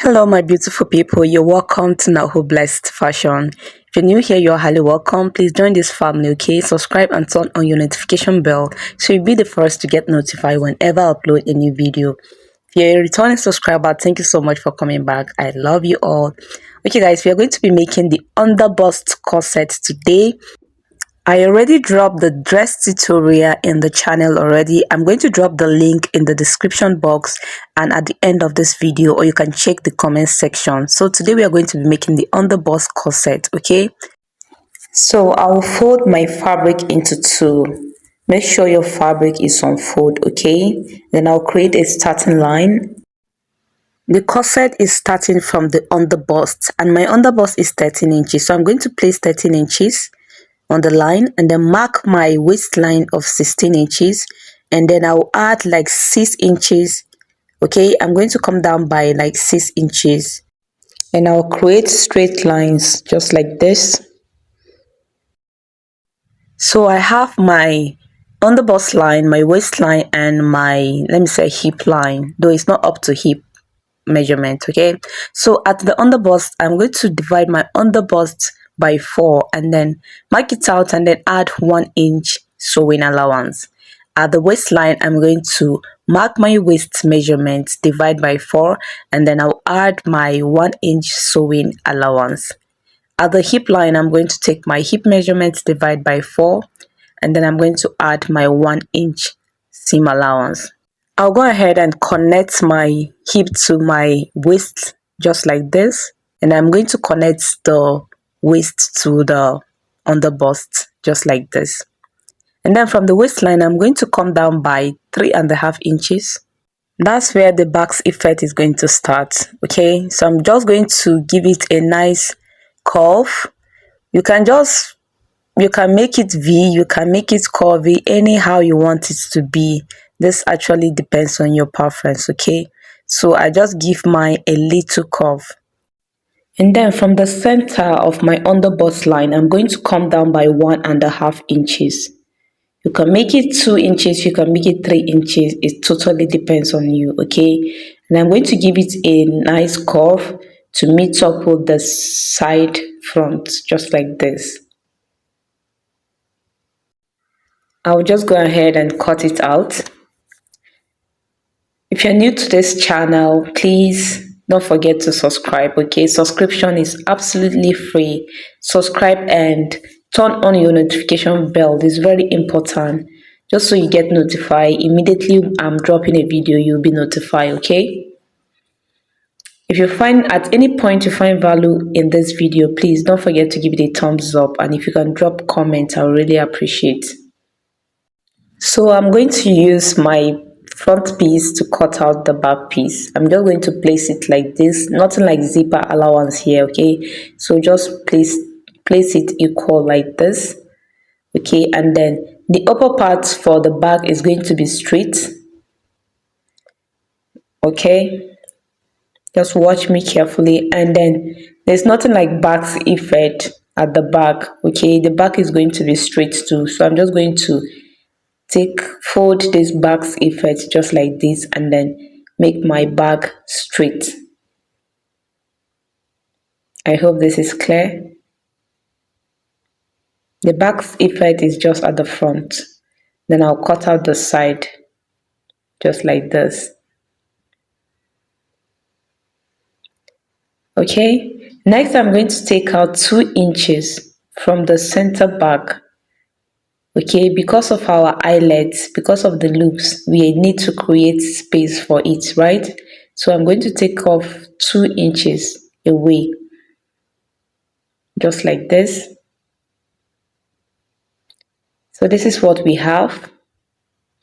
Hello, my beautiful people. You're welcome to Nahu Blessed Fashion. If you're new here, you're highly welcome. Please join this family, okay? Subscribe and turn on your notification bell so you'll be the first to get notified whenever I upload a new video. If you're a returning subscriber, thank you so much for coming back. I love you all. Okay, guys, we are going to be making the underbust corset today. I already dropped the dress tutorial in the channel already. I'm going to drop the link in the description box and at the end of this video, or you can check the comment section. So today we are going to be making the underbust corset, okay? So I'll fold my fabric into two. Make sure your fabric is on fold, okay? Then I'll create a starting line. The corset is starting from the underbust and my underbust is 13 inches. So I'm going to place 13 inches on the line and then mark my waistline of 16 inches and then I'll add like 6 inches. Okay, I'm going to come down by like 6 inches and I'll create straight lines just like this. So I have my underbust line, my waistline, and my, let me say, hip line, though it's not up to hip measurement. Okay, so at the underbust I'm going to divide my underbust by 4 and then mark it out and then add 1 inch sewing allowance. At the waistline I'm going to mark my waist measurement, divide by 4 and then I'll add my 1 inch sewing allowance. At the hip line I'm going to take my hip measurement, divide by 4 and then I'm going to add my 1 inch seam allowance. I'll go ahead and connect my hip to my waist just like this, and I'm going to connect the waist to the underbust just like this. And then from the waistline I'm going to come down by 3.5 inches. That's where the box effect is going to start. Okay, so I'm just going to give it a nice curve. You can make it V, you can make it curvy, anyhow you want it to be. This actually depends on your preference, okay? So I just give mine a little curve. And then from the center of my underbust line, I'm going to come down by 1.5 inches. You can make it 2 inches, you can make it 3 inches. It totally depends on you, okay? And I'm going to give it a nice curve to meet up with the side front, just like this. I'll just go ahead and cut it out. If you're new to this channel, please don't forget to subscribe, okay? Subscription is absolutely free. Subscribe and turn on your notification bell. It's very important, just so you get notified. Immediately I'm dropping a video, you'll be notified, okay? If you find at any point you find value in this video, please don't forget to give it a thumbs up, and if you can drop comments, I'll really appreciate. So I'm going to use my front piece to cut out the back piece. I'm just going to place it like this, nothing like zipper allowance here, okay? So just place it equal like this, okay? And then the upper part for the back is going to be straight, okay? Just watch me carefully. And then there's nothing like back's effect at the back, okay? The back is going to be straight too, so I'm just going to fold this back's effect just like this and then make my back straight. I hope this is clear. The back's effect is just at the front. Then I'll cut out the side just like this. Okay, next I'm going to take out 2 inches from the center back. Okay, because of our eyelets, because of the loops, we need to create space for it, right? So I'm going to take off 2 inches away, just like this. So this is what we have.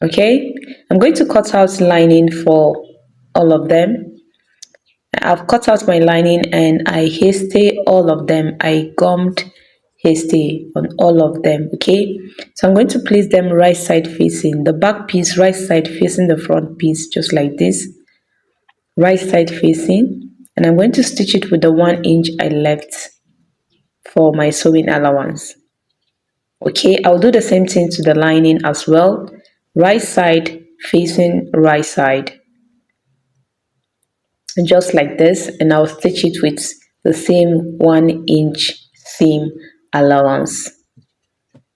Okay, I'm going to cut out lining for all of them. I've cut out my lining and I hasted all of them. I gummed hasty on all of them, okay? So I'm going to place them right side facing the back piece, right side facing the front piece, just like this, right side facing, and I'm going to stitch it with the 1 inch I left for my sewing allowance. Okay, I'll do the same thing to the lining as well, right side facing right side. just like this, and I'll stitch it with the same 1 inch seam allowance.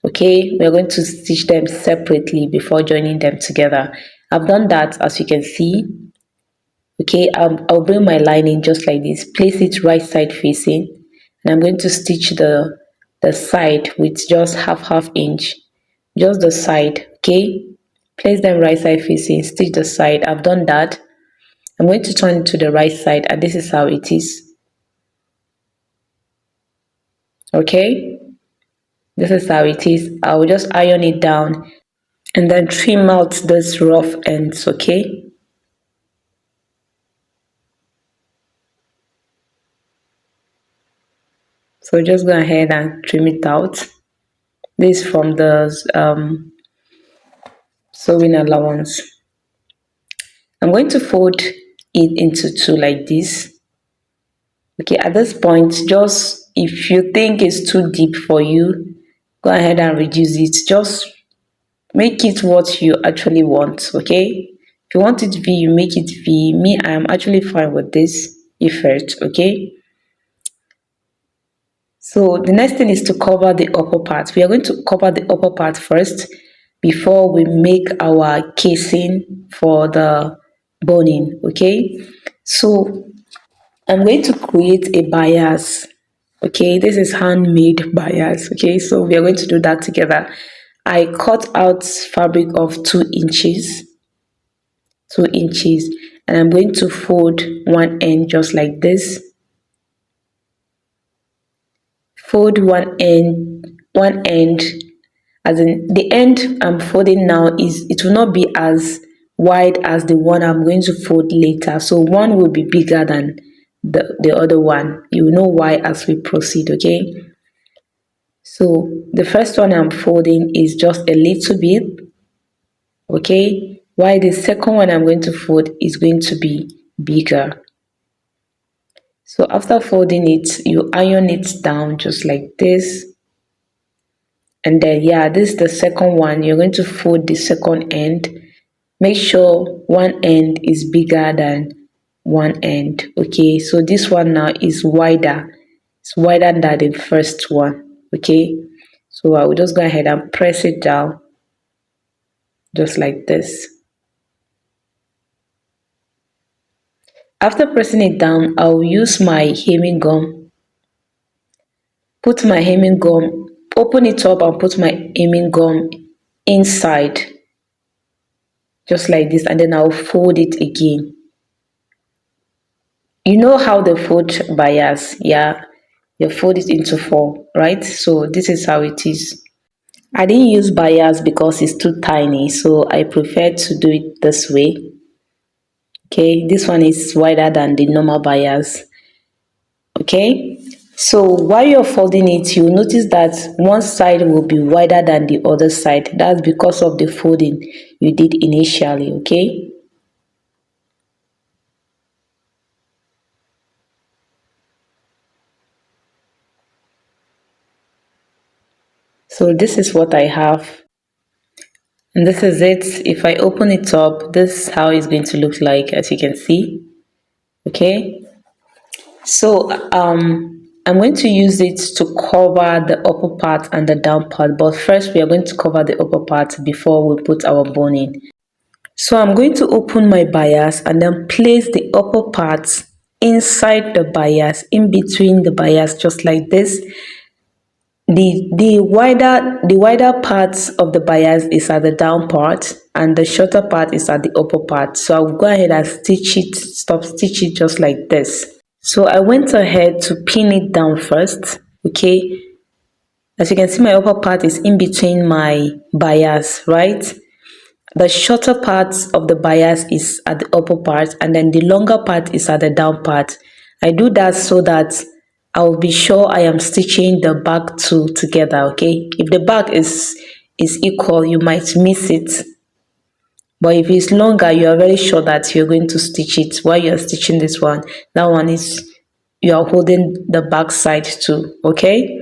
Okay, we're going to stitch them separately before joining them together. I've done that, as you can see. Okay, I'll bring my lining just like this, place it right side facing, and I'm going to stitch the side with just half inch, just the side. Okay, place them right side facing, stitch the side. I've done that. I'm going to turn it to the right side, and this is how it is. Okay, this is how it is. I will just iron it down and then trim out this rough ends. Okay, so just go ahead and trim it out. This is from the sewing allowance. I'm going to fold it into two like this. Okay, at this point, just if you think it's too deep for you, go ahead and reduce it. Just make it what you actually want. Okay, if you want it V, you make it V. Me, I am actually fine with this effect. Okay, so the next thing is to cover the upper part. We are going to cover the upper part first before we make our casing for the boning. Okay, so I'm going to create a bias. Okay, this is handmade bias. Okay, so we are going to do that together. I cut out fabric of 2 inches, 2 inches, and I'm going to fold one end just like this. Fold one end, as in the end I'm folding now is, it will not be as wide as the one I'm going to fold later. So one will be bigger than the other one. You will know why as we proceed. Okay, so the first one I'm folding is just a little bit. Okay, while the second one I'm going to fold is going to be bigger. So after folding it, you iron it down just like this. And then, yeah, this is the second one. You're going to fold the second end. Make sure one end is bigger than one end. Okay, so this one now is wider. It's wider than the first one. Okay, so I will just go ahead and press it down just like this. After pressing it down, I'll use my hemming gum. Put my hemming gum, open it up and put my hemming gum inside just like this, and then I'll fold it again. You know how they fold bias, yeah? You fold it into four, right? So this is how it is. I didn't use bias because it's too tiny, so I prefer to do it this way. Okay, this one is wider than the normal bias. Okay, so while you're folding it, you'll notice that one side will be wider than the other side. That's because of the folding you did initially. Okay, so this is what I have, and this is it. If I open it up, this is how it's going to look like, as you can see. Okay, so I'm going to use it to cover the upper part and the down part, but first we are going to cover the upper part before we put our bone in. So I'm going to open my bias and then place the upper part inside the bias, in between the bias, just like this. The wider parts of the bias is at the down part, and the shorter part is at the upper part. So I'll go ahead and stitch it just like this. So I went ahead to pin it down first. Okay, as you can see, my upper part is in between my bias, right? The shorter part of the bias is at the upper part, and then the longer part is at the down part. I do that so that I'll be sure I am stitching the back two together. Okay, if the back is equal, you might miss it, but if it's longer, you are very sure that you're going to stitch it while you're stitching this one. That one is, you are holding the back side too. Okay,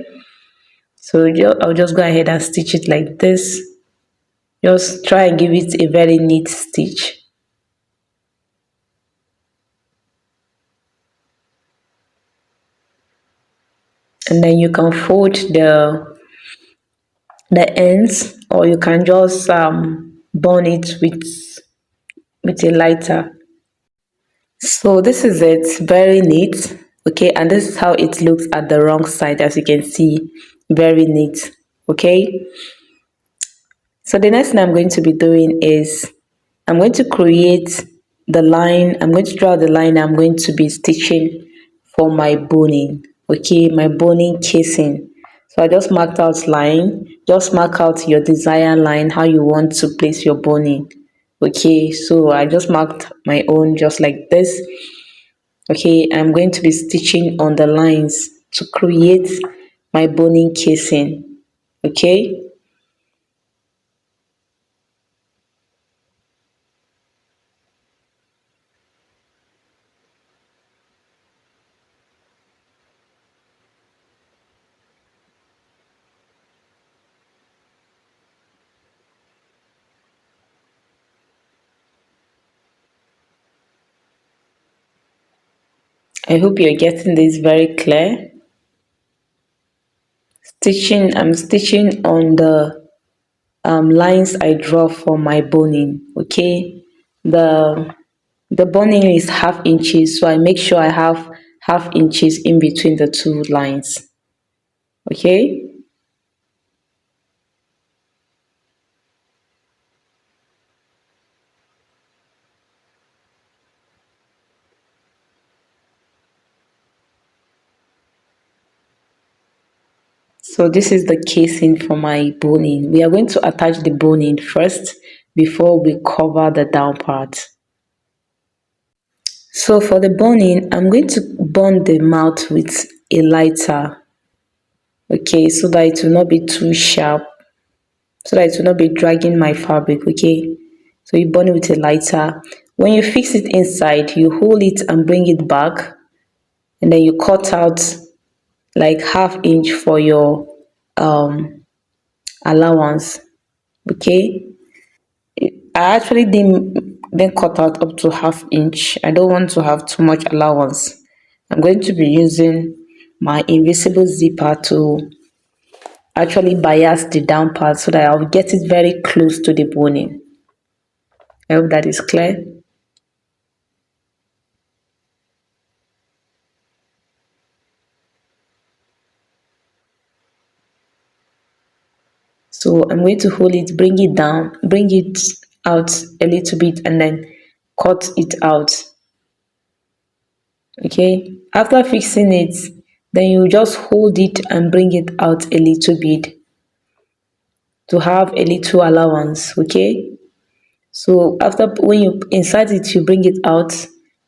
so I'll just go ahead and stitch it like this. Just try and give it a very neat stitch. and then you can fold the ends, or you can just burn it with a lighter. So this is it, very neat. Okay, and this is how it looks at the wrong side, as you can see, very neat. Okay, so the next thing I'm going to be doing is I'm going to create the line. I'm going to draw the line I'm going to be stitching for my boning. Okay, my boning casing. So I just marked out line. Just mark out your desired line, how you want to place your boning. Okay, so I just marked my own just like this. Okay, I'm going to be stitching on the lines to create my boning casing. Okay, I hope you're getting this very clear. I'm stitching on the lines I draw for my boning. Okay, the the boning is half inches, so I make sure I have half inches in between the two lines. Okay, so this is the casing for my boning. We are going to attach the boning first before we cover the down part. So for the boning, I'm going to burn the mouth with a lighter. Okay, so that it will not be too sharp, so that it will not be dragging my fabric. Okay, so you burn it with a lighter. When you fix it inside, you hold it and bring it back, and then you cut out like half inch for your um allowance. Okay, I actually didn't cut out up to half inch. I don't want to have too much allowance. I'm going to be using my invisible zipper to actually bias the down part so that I'll get it very close to the boning. I hope that is clear. So I'm going to hold it, bring it down, bring it out a little bit, and then cut it out. Okay, after fixing it, then you just hold it and bring it out a little bit to have a little allowance. Okay, so after when you insert it, you bring it out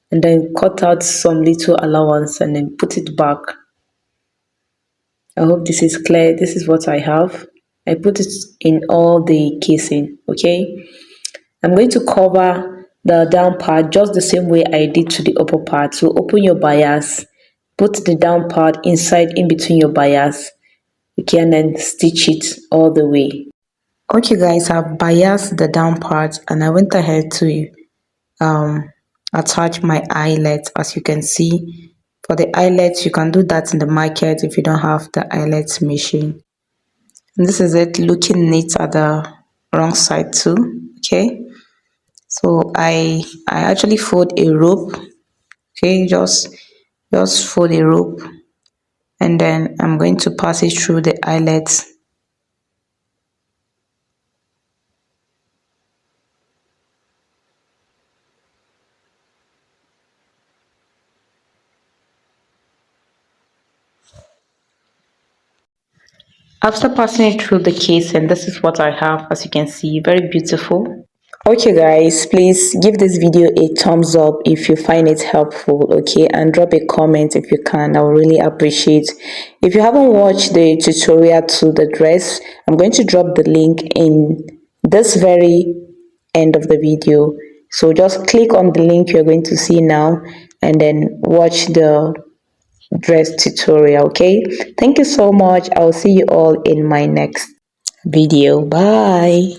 and then cut out some little allowance and then put it back. I hope this is clear. This is what I have. I put it in all the casing. Okay, I'm going to cover the down part just the same way I did to the upper part. So open your bias, put the down part inside in between your bias. Okay, and then stitch it all the way. Okay guys, I've biased the down part and I went ahead to um attach my eyelet. As you can see, for the eyelets, you can do that in the market if you don't have the eyelet machine. And this is it, looking neat at the wrong side too. Okay, so I actually fold a rope. Okay, just fold a rope, and then I'm going to pass it through the eyelets. After passing it through the case, and this is what I have, as you can see, very beautiful. Okay guys, please give this video a thumbs up if you find it helpful. Okay, and drop a comment if you can. I would really appreciate. If you haven't watched the tutorial to the dress, I'm going to drop the link in this very end of the video. So just click on the link you're going to see now and then watch the dress tutorial. Okay, thank you so much. I'll see you all in my next video. Bye.